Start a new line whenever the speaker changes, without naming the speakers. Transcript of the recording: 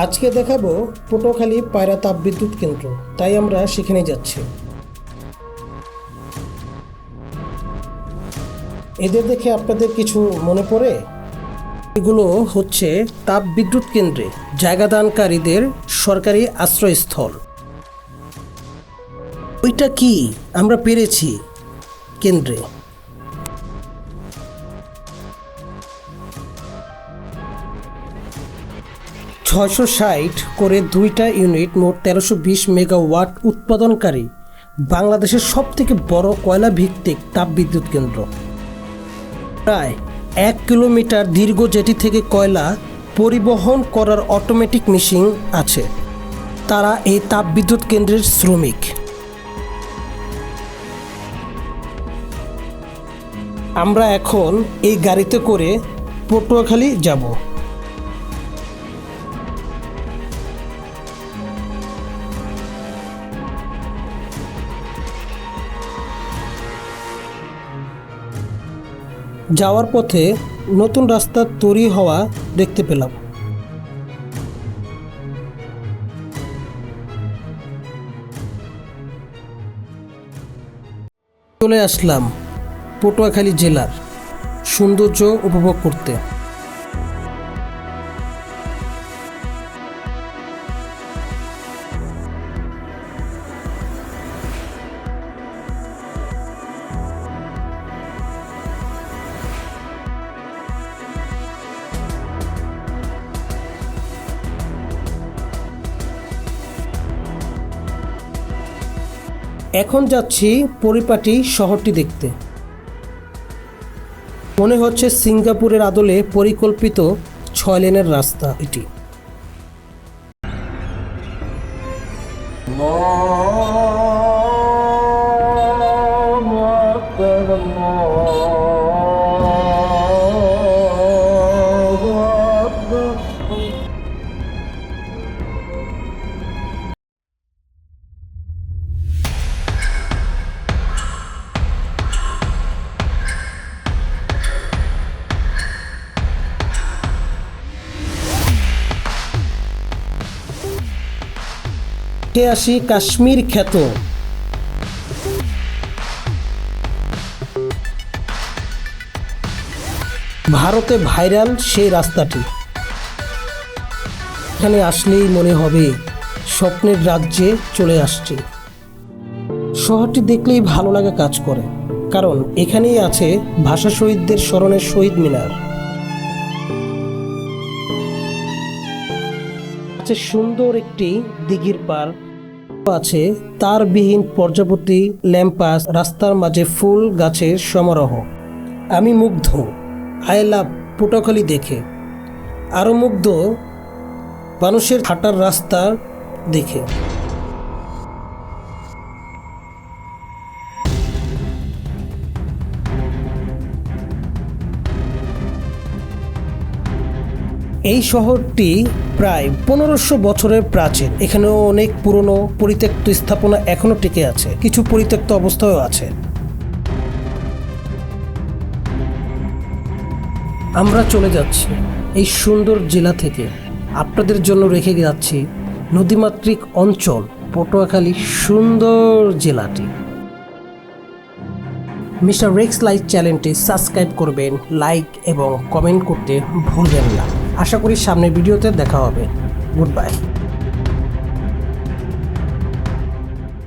আজকে দেখাবো পটুয়াখালী পায়রা তাপবিদ্যুৎ কেন্দ্র, তাই আমরা সেখানে যাচ্ছি। এদের দেখে আপনাদের কিছু মনে পড়ে? এগুলো হচ্ছে তাপবিদ্যুৎ কেন্দ্রে জায়গাদানকারীদের সরকারি আশ্রয়স্থল। ওইটা কি আমরা পেরেছি কেন্দ্রে। $660 করে 2টা ইউনিট, মোট 1320 মেগাওয়াট উৎপাদনকারী বাংলাদেশের সবথেকে বড় কয়লা ভিত্তিক তাপবিদ্যুৎ কেন্দ্র। প্রায় 1 কিলোমিটার দীর্ঘ জেটি থেকে কয়লা পরিবহন করার অটোমেটিক মেশিন আছে। তারা এই তাপবিদ্যুৎ কেন্দ্রের শ্রমিক। আমরা এখন এই গাড়িতে করে পটুয়াখালী যাব। যাওয়ার পথে নতুন রাস্তা তৈরি হওয়া দেখতে পেলাম। চলে আসলাম পটুয়াখালী জেলার সৌন্দর্য উপভোগ করতে। এখন যাচ্ছি পরিপাটি শহরটি দেখতে। মনে হচ্ছে সিঙ্গাপুরের আদলে পরিকল্পিত 6 লেনের রাস্তা এটি। আসি কাশ্মীর খ্যাত ভারতে ভাইরাল সেই রাস্তাটি। এখানে আসলেই মনে হবে স্বপ্নের রাজ্যে চলে আসছে। শহরটি দেখলেই ভালো লাগা কাজ করে, কারণ এখানেই আছে ভাষা শহীদদের স্মরণে শহীদ মিনার, আছে সুন্দর একটি দিঘির পার, আছে তারবিহীন পর্যাপ্তি ল্যাম্পাস, রাস্তার মাঝে ফুল গাছের সমারোহ। আমি মুগ্ধ আই লাভ পটুয়াখালী দেখে, আরও মুগ্ধ মানুষের হাঁটার রাস্তা দেখে। এই শহরটি প্রায় 1500 বছরের প্রাচীন। এখানেও অনেক পুরনো পরিত্যক্ত স্থাপনা এখনো টিকে আছে, কিছু পরিত্যক্ত অবস্থায়ও আছে। আমরা চলে যাচ্ছি এই সুন্দর জেলা থেকে, আপনাদের জন্য রেখে যাচ্ছি নদীমাতৃক অঞ্চল পটুয়াখালী সুন্দর জেলাটি। মিস্টার রেক্স লাইফ চ্যানেলটি সাবস্ক্রাইব করবেন, লাইক এবং কমেন্ট করতে ভুলবেন না। আশা করি সামনের ভিডিওতে দেখা হবে। Good bye.